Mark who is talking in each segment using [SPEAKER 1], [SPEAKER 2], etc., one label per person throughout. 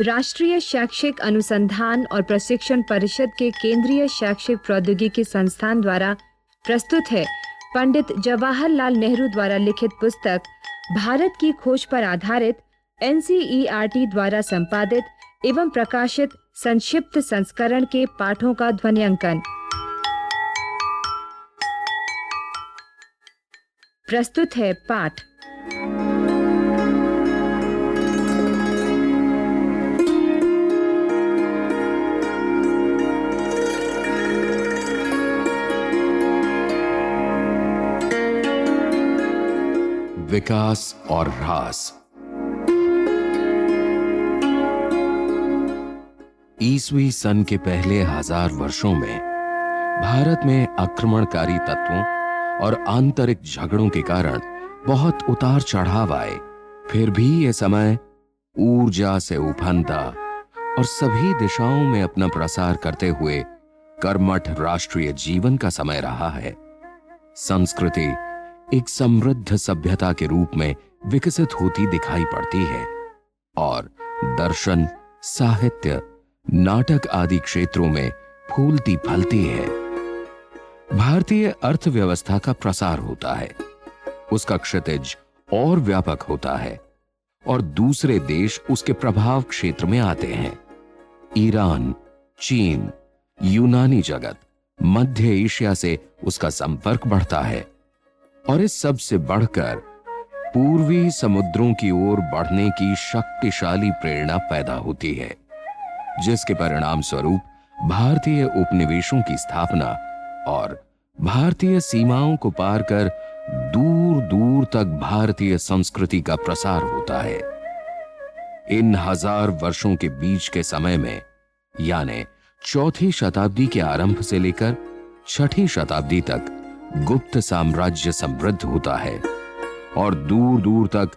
[SPEAKER 1] राष्ट्रीय शैक्षिक अनुसंधान और प्रशिक्षण परिषद के केंद्रीय शैक्षिक प्रौद्योगिकी संस्थान द्वारा प्रस्तुत है पंडित जवाहरलाल नेहरू द्वारा लिखित पुस्तक भारत की खोज पर आधारित NCERT द्वारा संपादित एवं प्रकाशित संक्षिप्त संस्करण के पाठों का ध्वन्यांकन। प्रस्तुत है पाठ।
[SPEAKER 2] विकास और ह्रास। ईसवी सन के पहले 1000 वर्षों में भारत में आक्रमणकारी तत्वों और आंतरिक झगड़ों के कारण बहुत उतार चढ़ाव आए। फिर भी यह समय ऊर्जा से उफनता और सभी दिशाओं में अपना प्रसार करते हुए कर्मठ राष्ट्रीय जीवन का समय रहा है। संस्कृति एक समृद्ध सभ्यता के रूप में विकसित होती दिखाई पड़ती है और दर्शन, साहित्य, नाटक आदि क्षेत्रों में फूलती फलती है। भारतीय अर्थव्यवस्था का प्रसार होता है, उसका क्षितिज और व्यापक होता है और दूसरे देश उसके प्रभाव क्षेत्र में आते हैं। ईरान, चीन, यूनानी जगत, मध्य एशिया से उसका संपर्क बढ़ता है और इस सब से बढ़कर पूर्वी समुद्रों की ओर बढ़ने की शक्तिशाली प्रेरणा पैदा होती है, जिसके परिणाम स्वरूप भारतीय उपनिवेशों की स्थापना और भारतीय सीमाओं को पार कर दूर दूर तक भारतीय संस्कृति का प्रसार होता है। इन 1000 वर्षों के बीच के समय में, यानी 4वीं शताब्दी के आरंभ से लेकर 6वीं शताब्दी तक गुप्त साम्राज्य समृद्ध होता है और दूर दूर तक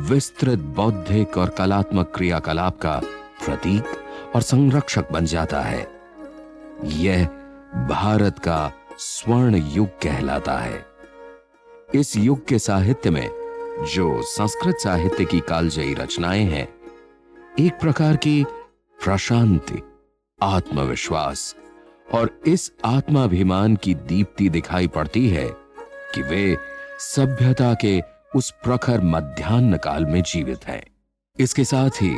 [SPEAKER 2] विस्तृत बौद्धिक और कलात्मक क्रियाकलाप का प्रतीक और संरक्षक बन जाता है। यह भारत का स्वर्ण युग कहलाता है। इस युग के साहित्य में जो संस्कृत साहित्य की कालजयी रचनाएं हैं, एक प्रकार की प्रशांति, आत्मविश्वास और इस आत्माभिमान की दीप्ति दिखाई पड़ती है कि वे सभ्यता के उस प्रखर मध्याह्न काल में जीवित हैं। इसके साथ ही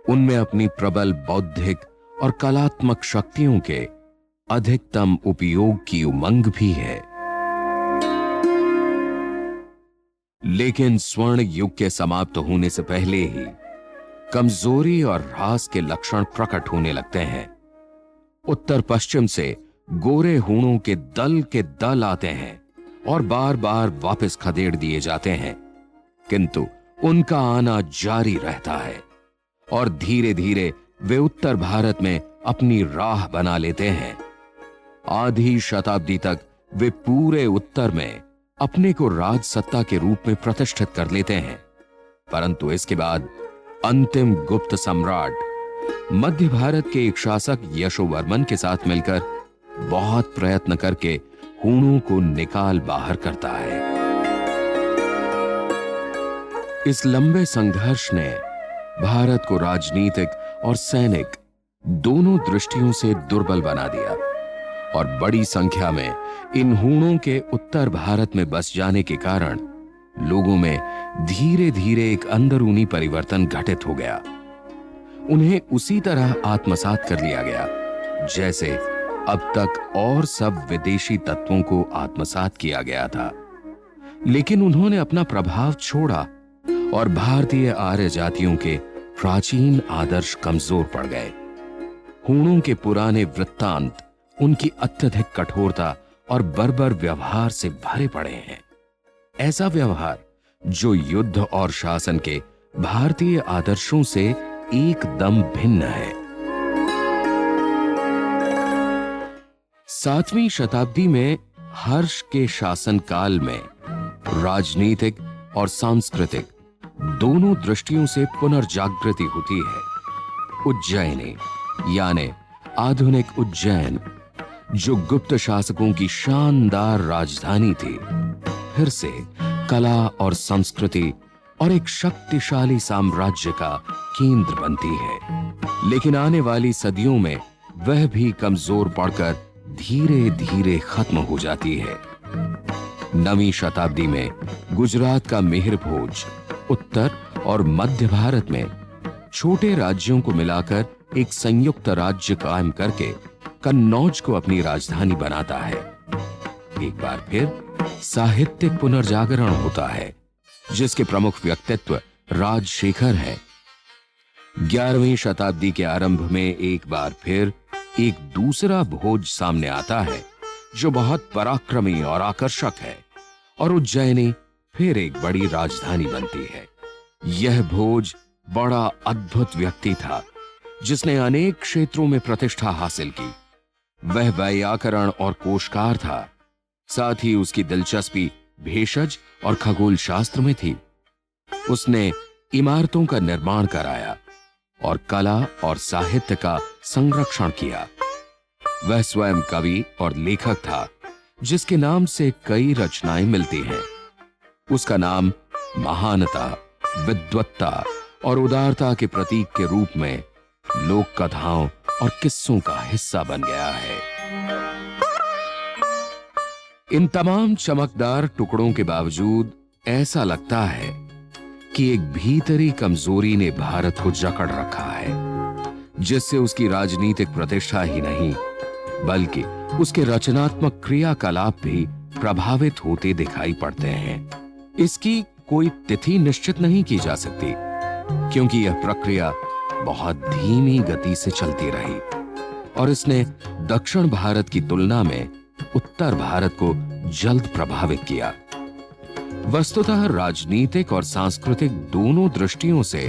[SPEAKER 2] उनमें अपनी प्रबल बौद्धिक और कलात्मक शक्तियों के अधिकतम उपयोग की उमंग भी है। लेकिन स्वर्ण युग के समाप्त होने से पहले ही कमजोरी और ह्रास के लक्षण प्रकट होने लगते हैं। उत्तर पश्चिम से गोरे हूणों के दल आते हैं और बार बार वापस खदेड़ दिए जाते हैं, किंतु उनका आना जारी रहता है और धीरे धीरे वे उत्तर भारत में अपनी राह बना लेते हैं। आधी शताब्दी तक वे पूरे उत्तर में अपने को राजसत्ता के रूप में प्रतिष्ठित कर लेते हैं, परंतु इसके बाद अंतिम गुप्त सम्राट मध्य भारत के एक शासक यशोवर्मन के साथ मिलकर बहुत प्रयत्न करके हूणों को निकाल बाहर करता है। इस लंबे संघर्ष ने भारत को राजनीतिक और सैनिक दोनों दृष्टियों से दुर्बल बना दिया और बड़ी संख्या में इन हूणों के उत्तर भारत में बस जाने के कारण लोगों में धीरे धीरे एक अंदरूनी परिवर्तन घटित हो गया। उन्हें उसी तरह आत्मसात कर लिया गया जैसे अब तक और सब विदेशी तत्वों को आत्मसात किया गया था। लेकिन उन्होंने अपना प्रभाव छोड़ा और भारतीय आर्य जातियों के प्राचीन आदर्श कमजोर पड़ गए। हूणों के पुराने वृत्तांत उनकी अत्यधिक कठोरता और बर्बर व्यवहार से भरे पड़े हैं। ऐसा व्यवहार जो युद्ध और शासन के भारतीय आदर्शों से एकदम भिन्न है। 7वीं शताब्दी में हर्ष के शासन काल में राजनीतिक और सांस्कृतिक दोनों दृष्टियों से पुनर्जागृति होती है। उज्जैनी यानी आधुनिक उज्जैन, जो गुप्त शासकों की शानदार राजधानी थी, फिर से कला और संस्कृति और एक शक्तिशाली साम्राज्य का केंद्र बनती है। लेकिन आने वाली सदियों में वह भी कमजोर पड़कर धीरे धीरे खत्म हो जाती है। 9वीं शताब्दी में गुजरात का मिहिर भोज उत्तर और मध्य भारत में छोटे राज्यों को मिलाकर एक संयुक्त राज्य कायम करके कन्नौज को अपनी राजधानी बनाता है। एक बार फिर साहित्यिक पुनर्जागरण होता है, जिसके प्रमुख व्यक्तित्व राजशेखर है। 11वीं शताब्दी के आरंभ में एक बार फिर एक दूसरा भोज सामने आता है, जो बहुत पराक्रमी और आकर्षक है, और उज्जैनी फिर एक बड़ी राजधानी बनती है। यह भोज बड़ा अद्भुत व्यक्ति था, जिसने अनेक क्षेत्रों में प्रतिष्ठा हासिल की। वह व्याकरण और कोशकार था। साथ ही उसकी दिलचस्पी भेषज और खगोल शास्त्र में थी। उसने इमारतों का निर्माण कराया और कला और साहित्य का संरक्षण किया। वह स्वयं कवि और लेखक था, जिसके नाम से कई रचनाएं मिलती हैं। उसका नाम महानता, विद्वत्ता और उदारता के प्रतीक के रूप में लोक कथाओं और किस्सों का हिस्सा बन गया है। इन तमाम चमकदार टुकड़ों के बावजूद ऐसा लगता है कि एक भीतरी कमजोरी ने भारत को जकड़ रखा है, जिससे उसकी राजनीतिक प्रतिष्ठा ही नहीं बल्कि उसके रचनात्मक क्रियाकलाप भी प्रभावित होते दिखाई पड़ते हैं। इसकी कोई तिथि निश्चित नहीं की जा सकती, क्योंकि यह प्रक्रिया बहुत धीमी गति से चलती रही और इसने दक्षिण भारत की तुलना में उत्तर भारत को जल्द प्रभावित किया। वस्तुतः राजनीतिक और सांस्कृतिक दोनों दृष्टियों से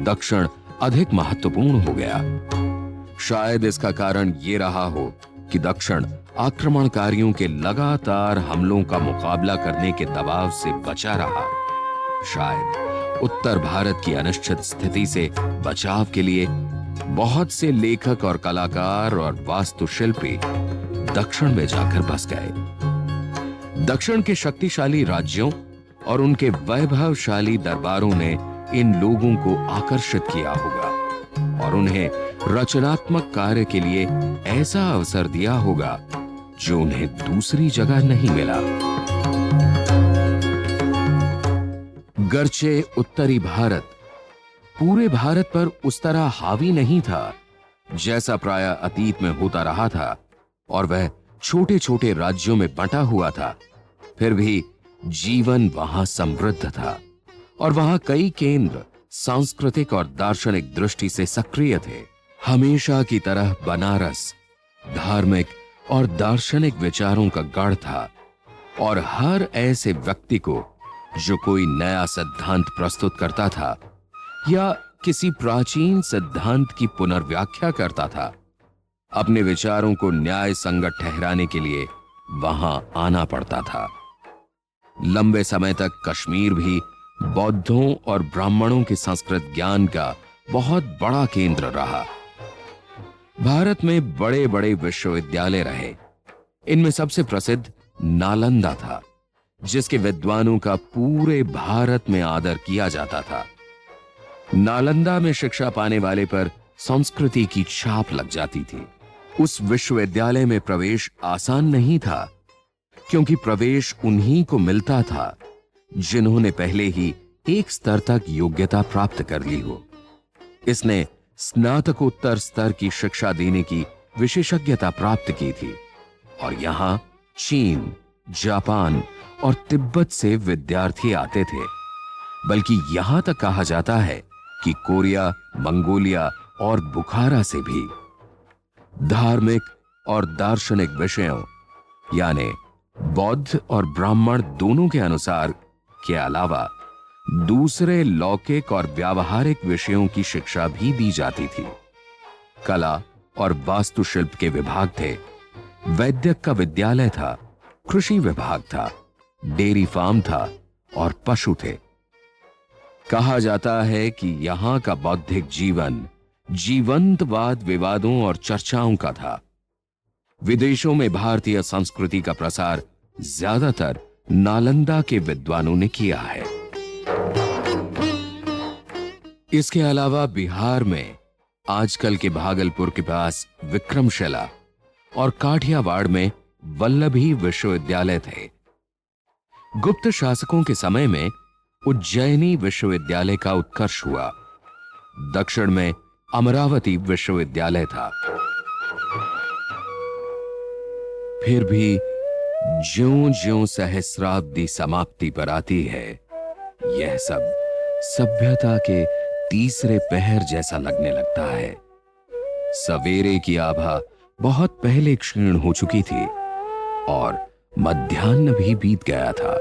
[SPEAKER 2] दक्षिण अधिक महत्वपूर्ण हो गया। शायद इसका कारण ये रहा हो कि दक्षिण आक्रमणकारियों के लगातार हमलों का मुकाबला करने के दबाव से बचा रहा। शायद उत्तर भारत की अनिश्चित स्थिति से बचाव के लिए बहुत से लेखक और कलाकार और वास्तुशिल्पी दक्षिण में जाकर बस गए। दक्षिण के शक्तिशाली राज्यों और उनके वैभवशाली दरबारों ने इन लोगों को आकर्षित किया होगा और उन्हें रचनात्मक कार्य के लिए ऐसा अवसर दिया होगा जो उन्हें दूसरी जगह नहीं मिला। गर्चे उत्तरी भारत पूरे भारत पर उस तरह हावी नहीं था जैसा प्राय अतीत में होता रहा था, और वह छोटे छोटे राज्यों में बंटा हुआ था। फिर भी जीवन वहां समृद्ध था और वहां कई केंद्र सांस्कृतिक और दार्शनिक दृष्टि से सक्रिय थे। हमेशा की तरह बनारस धार्मिक और दार्शनिक विचारों का गढ़ था और हर ऐसे व्यक्ति को जो कोई नया सिद्धांत प्रस्तुत करता था या किसी प्राचीन सिद्धांत की पुनर्व्याख्या करता था, अपने विचारों को न्याय संगत ठहराने के लिए वहां आना पड़ता था। लंबे समय तक कश्मीर भी बौद्धों और ब्राह्मणों के संस्कृत ज्ञान का बहुत बड़ा केंद्र रहा। भारत में बड़े बड़े विश्वविद्यालय रहे। इनमें सबसे प्रसिद्ध नालंदा था, जिसके विद्वानों का पूरे भारत में आदर किया जाता था। नालंदा में शिक्षा पाने वाले पर संस्कृति की छाप लग जाती थी। उस विश्वविद्यालय में प्रवेश आसान नहीं था, क्योंकि प्रवेश उन्हीं को मिलता था जिन्होंने पहले ही एक स्तर तक योग्यता प्राप्त कर ली हो। इसने स्नातकोत्तर स्तर की शिक्षा देने की विशेषज्ञता प्राप्त की थी और यहां चीन, जापान और तिब्बत से विद्यार्थी आते थे। बल्कि यहां तक कहा जाता है कि कोरिया, मंगोलिया और बुखारा से भी। धार्मिक और दार्शनिक विषयों यानी बौद्ध और ब्राह्मण दोनों के अनुसार के अलावा दूसरे लौकिक और व्यावहारिक विषयों की शिक्षा भी दी जाती थी। कला और वास्तुशिल्प के विभाग थे, वैद्यक का विद्यालय था, कृषि विभाग था, डेयरी फार्म था और पशु थे। कहा जाता है कि यहां का बौद्धिक जीवन जीवंत वाद विवादों और चर्चाओं का था। विदेशों में भारतीय संस्कृति का प्रसार ज्यादातर नालंदा के विद्वानों ने किया है। इसके अलावा बिहार में आजकल के भागलपुर के पास विक्रमशिला और काठियावाड़ में वल्लभी विश्वविद्यालय थे। गुप्त शासकों के समय में उज्जैनी विश्वविद्यालय का उत्कर्ष हुआ। दक्षिण में अमरावती विश्वविद्यालय था। फिर भी ज्यों-ज्यों सहस्राब्दी समाप्ति पर आती है, यह सब सभ्यता के तीसरे पहर जैसा लगने लगता है। सवेरे की आभा बहुत पहले क्षीण हो चुकी थी और मध्याह्न भी बीत गया था।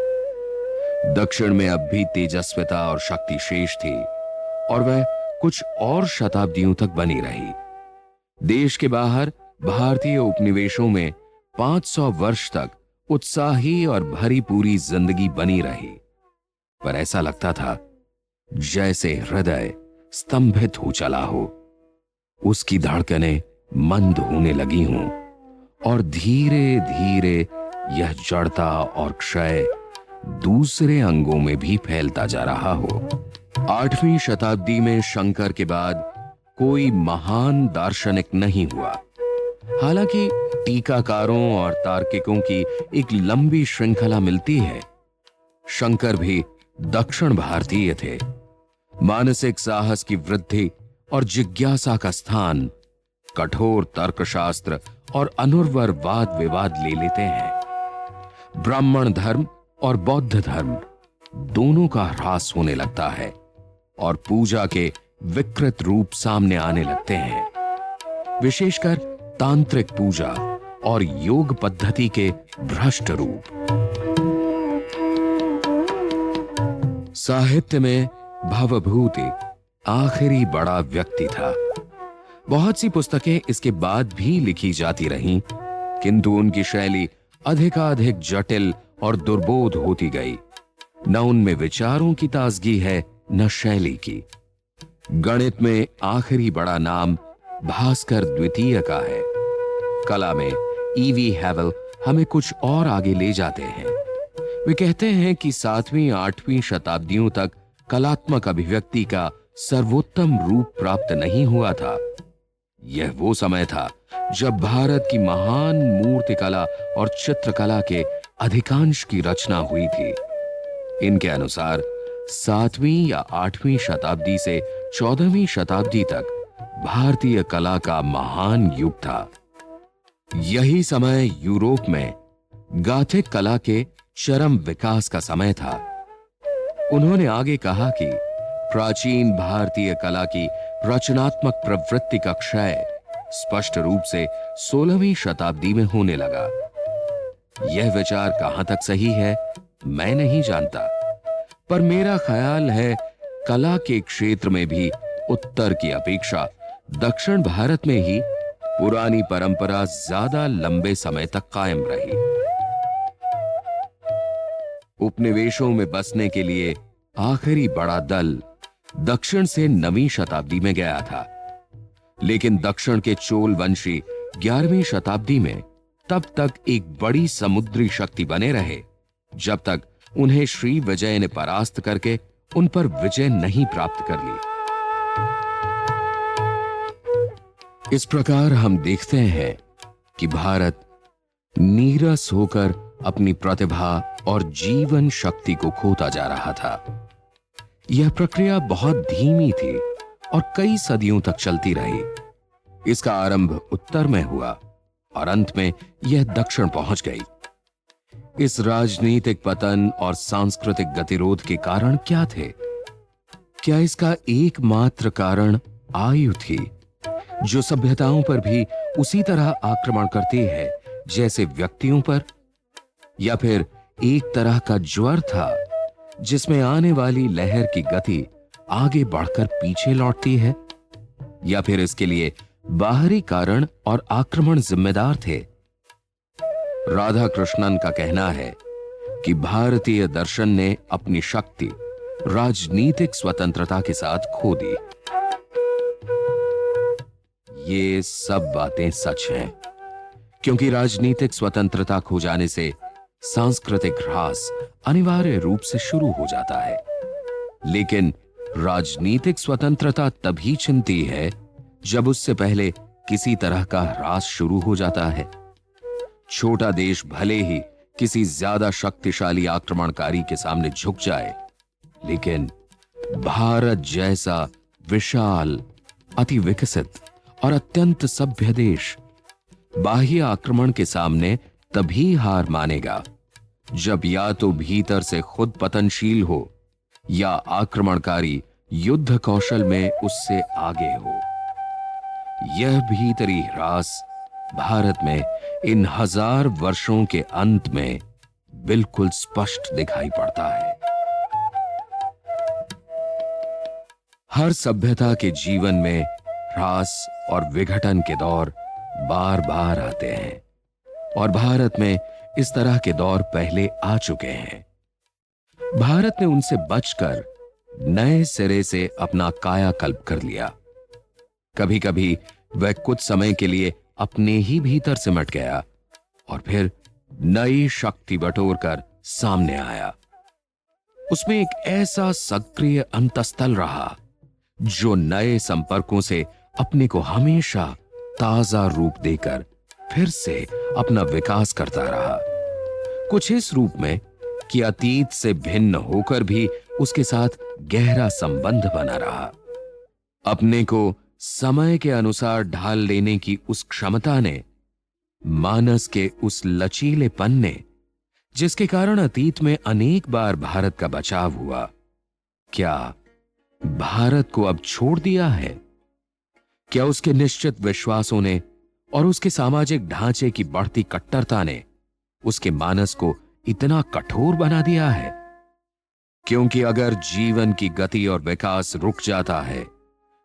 [SPEAKER 2] दक्षिण में अब भी तेजस्विता और शक्ति शेष थी और वह कुछ और शताब्दियों तक बनी रही। देश के बाहर भारतीय उपनिवेशों में 500 वर्ष तक उत्साही और भरी पूरी जिंदगी बनी रही, पर ऐसा लगता था जैसे हृदय स्तंभित हो चला हो, उसकी धड़कनें मंद होने लगी हों और धीरे धीरे यह जड़ता और क्षय दूसरे अंगों में भी फैलता जा रहा हो। 8वीं शताब्दी में शंकर के बाद कोई महान दार्शनिक नहीं हुआ। हालांकि टीकाकारों और तार्किकों की एक लंबी श्रृंखला मिलती है। शंकर भी दक्षिण भारतीय थे। मानसिक साहस की वृद्धि और जिज्ञासा का स्थान कठोर तर्कशास्त्र और अनुर्वर वाद विवाद ले लेते हैं। ब्राह्मण धर्म और बौद्ध धर्म दोनों का ह्रास होने लगता है और पूजा के विकृत रूप सामने आने लगते हैं, विशेषकर तांत्रिक पूजा और योग पद्धति के भ्रष्ट रूप। साहित्य में भवभूति आखिरी बड़ा व्यक्ति था। बहुत सी पुस्तकें इसके बाद भी लिखी जाती रहीं, किंतु उनकी शैली अधिकाधिक जटिल और दुर्बोध होती गई। न उनमें विचारों की ताजगी है, न शैली की। गणित में आखिरी बड़ा नाम भास्कर द्वितीय का है। कला में ईवी हैवल हमें कुछ और आगे ले जाते हैं। वे कहते हैं कि 7वीं 8वीं शताब्दियों तक कलात्मक अभिव्यक्ति का सर्वोत्तम रूप प्राप्त नहीं हुआ था। यह वो समय था जब भारत की महान मूर्तिकला और चित्रकला के अधिकांश की रचना हुई थी। इनके अनुसार 7वीं या 8वीं शताब्दी से 14वीं शताब्दी तक भारतीय कला का महान युग था। यही समय यूरोप में गाथिक कला के चरम विकास का समय था। उन्होंने आगे कहा कि प्राचीन भारतीय कला की रचनात्मक प्रवृत्ति का क्षय स्पष्ट रूप से 16वीं शताब्दी में होने लगा। यह विचार कहां तक सही है मैं नहीं जानता, पर मेरा ख्याल है कला के क्षेत्र में भी उत्तर की अपेक्षा दक्षिण भारत में ही पुरानी परंपरा ज्यादा लंबे समय तक कायम रही। उपनिवेशों में बसने के लिए आखिरी बड़ा दल दक्षिण से 9वीं शताब्दी में गया था, लेकिन दक्षिण के चोल वंशी 11वीं शताब्दी में तब तक एक बड़ी समुद्री शक्ति बने रहे जब तक उन्हें श्री विजय ने परास्त करके उन पर विजय नहीं प्राप्त कर ली। इस प्रकार हम देखते हैं कि भारत नीरस होकर अपनी प्रतिभा और जीवन शक्ति को खोता जा रहा था। यह प्रक्रिया बहुत धीमी थी और कई सदियों तक चलती रही। इसका आरंभ उत्तर में हुआ और अंत में यह दक्षिण पहुंच गई। इस राजनीतिक पतन और सांस्कृतिक गतिरोध के कारण क्या थे? क्या इसका एकमात्र कारण आयु थी, जो सभ्यताओं पर भी उसी तरह आक्रमण करती है जैसे व्यक्तियों पर? या फिर एक तरह का ज्वर था जिसमें आने वाली लहर की गति आगे बढ़कर पीछे लौटती है? या फिर इसके लिए बाहरी कारण और आक्रमण जिम्मेदार थे? राधा कृष्णन का कहना है कि भारतीय दर्शन ने अपनी शक्ति राजनीतिक स्वतंत्रता के साथ खो दी। ये सब बातें सच हैं, क्योंकि राजनीतिक स्वतंत्रता खो जाने से सांस्कृतिक ह्रास अनिवार्य रूप से शुरू हो जाता है। लेकिन राजनीतिक स्वतंत्रता तभी छिनती है जब उससे पहले किसी तरह का ह्रास शुरू हो जाता है। छोटा देश भले ही किसी ज्यादा शक्तिशाली आक्रमणकारी के सामने झुक जाए, लेकिन भारत जैसा विशाल, अति विकसित और अत्यंत सभ्य देश बाह्य आक्रमण के सामने तभी हार मानेगा जब या तो भीतर से खुद पतनशील हो या आक्रमणकारी युद्ध कौशल में उससे आगे हो। यह भीतरी ह्रास भारत में इन 1000 वर्षों के अंत में बिल्कुल स्पष्ट दिखाई पड़ता है। हर सभ्यता के जीवन में ह्रास और विघटन के दौर बार बार आते हैं और भारत में इस तरह के दौर पहले आ चुके हैं। भारत ने उनसे बचकर नए सिरे से अपना कायाकल्प कर लिया। कभी कभी वह कुछ समय के लिए अपने ही भीतर सिमट गया और फिर नई शक्ति बटोर कर सामने आया। उसमें एक ऐसा सक्रिय अंतस्थल रहा जो नए संपर्कों से अपने को हमेशा ताजा रूप देकर फिर से अपना विकास करता रहा। कुछ इस रूप में कि अतीत से भिन्न होकर भी उसके साथ गहरा संबंध बना रहा। अपने को समय के अनुसार ढाल लेने की उस क्षमता ने, मानस के उस लचीलेपन ने, जिसके कारण अतीत में अनेक बार भारत का बचाव हुआ, क्या भारत को अब छोड़ दिया है? क्या उसके निश्चित विश्वासों ने और उसके सामाजिक ढांचे की बढ़ती कट्टरता ने उसके मानस को इतना कठोर बना दिया है? क्योंकि अगर जीवन की गति और विकास रुक जाता है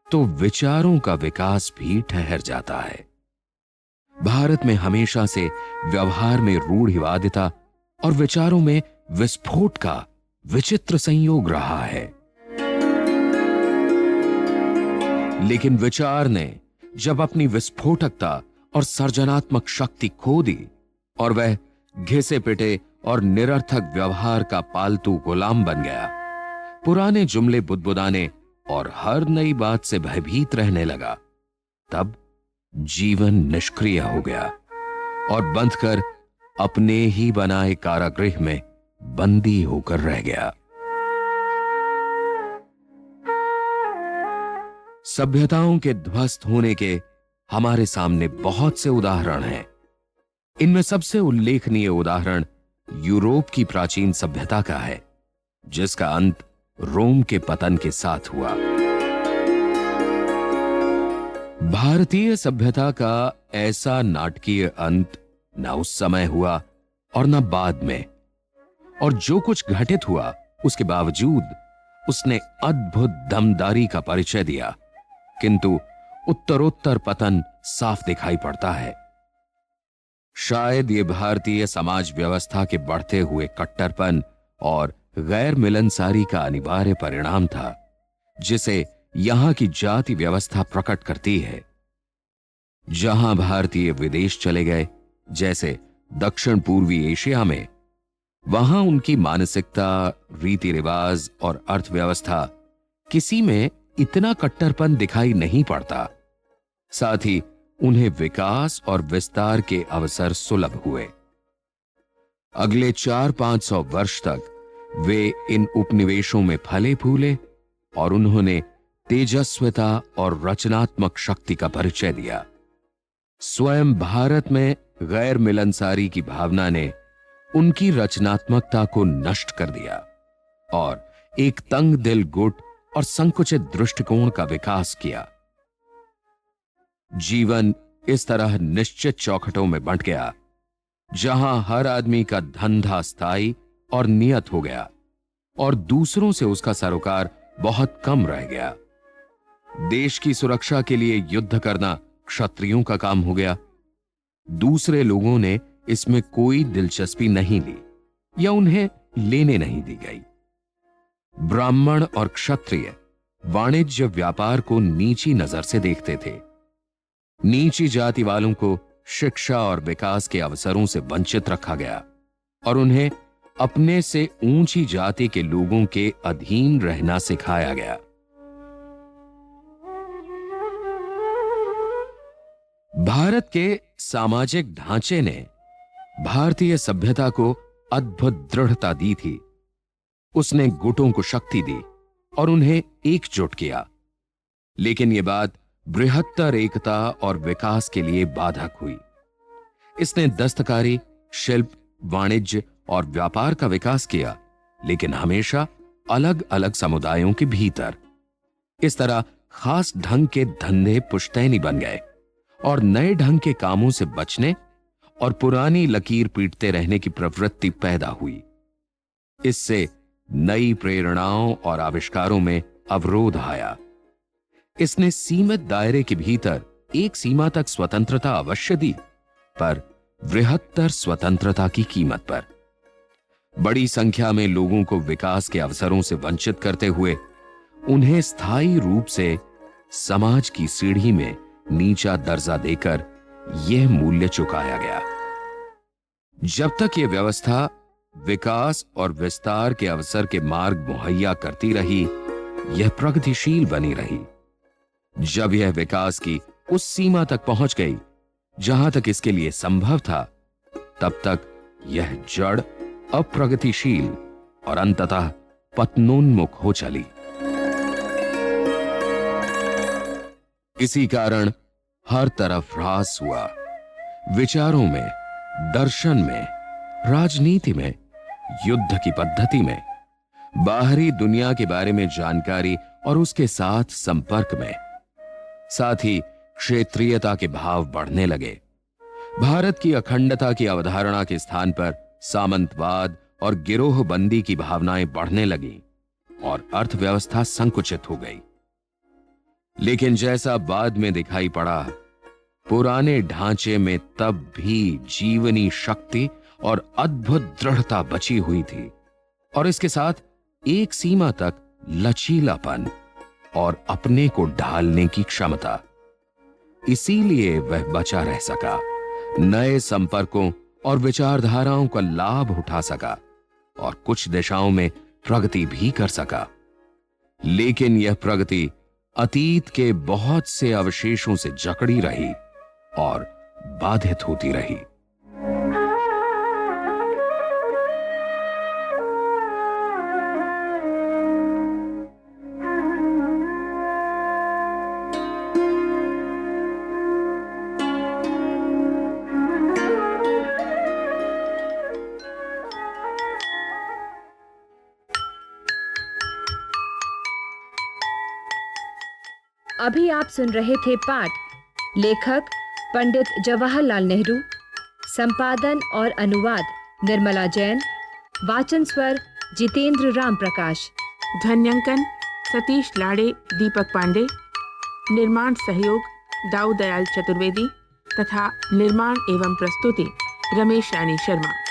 [SPEAKER 2] तो विचारों का विकास भी ठहर जाता है। भारत में हमेशा से व्यवहार में रूढ़िवादिता और विचारों में विस्फोट का विचित्र संयोग रहा है। लेकिन विचार ने जब अपनी विस्फोटकता और सर्जनात्मक शक्ति खो दी और वह घिसे पिटे और निरर्थक व्यवहार का पालतू गुलाम बन गया, पुराने जुमले बुदबुदाने और हर नई बात से भयभीत रहने लगा, तब जीवन निष्क्रिय हो गया और बंधकर अपने ही बनाए कारागृह में बंदी होकर रह गया। सभ्यताओं के ध्वस्त होने के हमारे सामने बहुत से उदाहरण हैं। इनमें सबसे उल्लेखनीय उदाहरण यूरोप की प्राचीन सभ्यता का है, जिसका अंत रोम के पतन के साथ हुआ। भारतीय सभ्यता का ऐसा नाटकीय अंत न उस समय हुआ और न बाद में, और जो कुछ घटित हुआ उसके बावजूद उसने अद्भुत दमदारी का परिचय दिया, किंतु उत्तरोत्तर पतन साफ दिखाई पड़ता है। शायद ये भारतीय समाज व्यवस्था के बढ़ते हुए कट्टरपन और गैर मिलनसारी का अनिवार्य परिणाम था, जिसे यहां की जाति व्यवस्था प्रकट करती है। जहां भारतीय विदेश चले गए, जैसे दक्षिण पूर्वी एशिया में, वहां उनकी मानसिकता, रीति रिवाज और अर्थव्यवस्था किसी में इतना कट्टरपन दिखाई नहीं पड़ता। साथ ही उन्हें विकास और विस्तार के अवसर सुलभ हुए। अगले 400-500 वर्ष तक वे इन उपनिवेशों में फले फूले और उन्होंने तेजस्विता और रचनात्मक शक्ति का परिचय दिया। स्वयं भारत में गैर मिलनसारी की भावना ने उनकी रचनात्मकता को नष्ट कर दिया और एक तंग दिल गुट और संकुचित दृष्टिकोण का विकास किया। जीवन इस तरह निश्चित चौखटों में बंट गया, जहां हर आदमी का धंधा स्थायी और नियत हो गया और दूसरों से उसका सरोकार बहुत कम रह गया। देश की सुरक्षा के लिए युद्ध करना क्षत्रियों का काम हो गया। दूसरे लोगों ने इसमें कोई दिलचस्पी नहीं ली या उन्हें लेने नहीं दी गई। ब्राह्मण और क्षत्रिय वाणिज्य व्यापार को नीची नजर से देखते थे। नीची जाति वालों को शिक्षा और विकास के अवसरों से वंचित रखा गया और उन्हें अपने से ऊंची जाति के लोगों के अधीन रहना सिखाया गया। भारत के सामाजिक ढांचे ने भारतीय सभ्यता को अद्भुत दृढ़ता दी थी। उसने गुटों को शक्ति दी और उन्हें एकजुट किया। लेकिन यह बात बृहत्तर एकता और विकास के लिए बाधक हुई। इसने दस्तकारी, शिल्प, वाणिज्य और व्यापार का विकास किया, लेकिन हमेशा अलग अलग समुदायों के भीतर। इस तरह खास ढंग के धंधे पुश्तैनी बन गए और नए ढंग के कामों से बचने और पुरानी लकीर पीटते रहने की प्रवृत्ति पैदा हुई। इससे नई प्रेरणाओं और आविष्कारों में अवरोध आया। इसने सीमित दायरे के भीतर एक सीमा तक स्वतंत्रता अवश्य दी, पर बृहत्तर स्वतंत्रता की कीमत पर। बड़ी संख्या में लोगों को विकास के अवसरों से वंचित करते हुए उन्हें स्थायी रूप से समाज की सीढ़ी में नीचा दर्जा देकर यह मूल्य चुकाया गया। जब तक यह व्यवस्था विकास और विस्तार के अवसर के मार्ग मुहैया करती रही, यह प्रगतिशील बनी रही। जब यह विकास की उस सीमा तक पहुंच गई जहां तक इसके लिए संभव था, तब तक यह जड़, अप्रगतिशील और अंततः पतनोन्मुख हो चली। इसी कारण हर तरफ ह्रास हुआ। विचारों में, दर्शन में, राजनीति में, युद्ध की पद्धति में, बाहरी दुनिया के बारे में जानकारी और उसके साथ संपर्क में। साथ ही क्षेत्रीयता के भाव बढ़ने लगे। भारत की अखंडता की अवधारणा के स्थान पर सामंतवाद और गिरोहबंदी की भावनाएं बढ़ने लगी और अर्थव्यवस्था संकुचित हो गई। लेकिन जैसा बाद में दिखाई पड़ा, पुराने ढांचे में तब भी जीवनी शक्ति और अद्भुत दृढ़ता बची हुई थी और इसके साथ एक सीमा तक लचीलापन और अपने को ढालने की क्षमता। इसीलिए वह बचा रह सका, नए संपर्कों और विचारधाराओं का लाभ उठा सका और कुछ दिशाओं में प्रगति भी कर सका। लेकिन यह प्रगति अतीत के बहुत से अवशेषों से जकड़ी रही और बाधित होती रही।
[SPEAKER 1] अभी आप सुन रहे थे पाठ, लेखक पंडित जवाहरलाल नेहरू, संपादन और अनुवाद निर्मला जैन, वाचन स्वर जितेंद्र राम प्रकाश,
[SPEAKER 3] ध्वन्यांकन सतीश लाड़े, दीपक पांडे, निर्माण सहयोग दाऊ दयाल चतुर्वेदी तथा निर्माण एवं प्रस्तुति रमेश रानी शर्मा।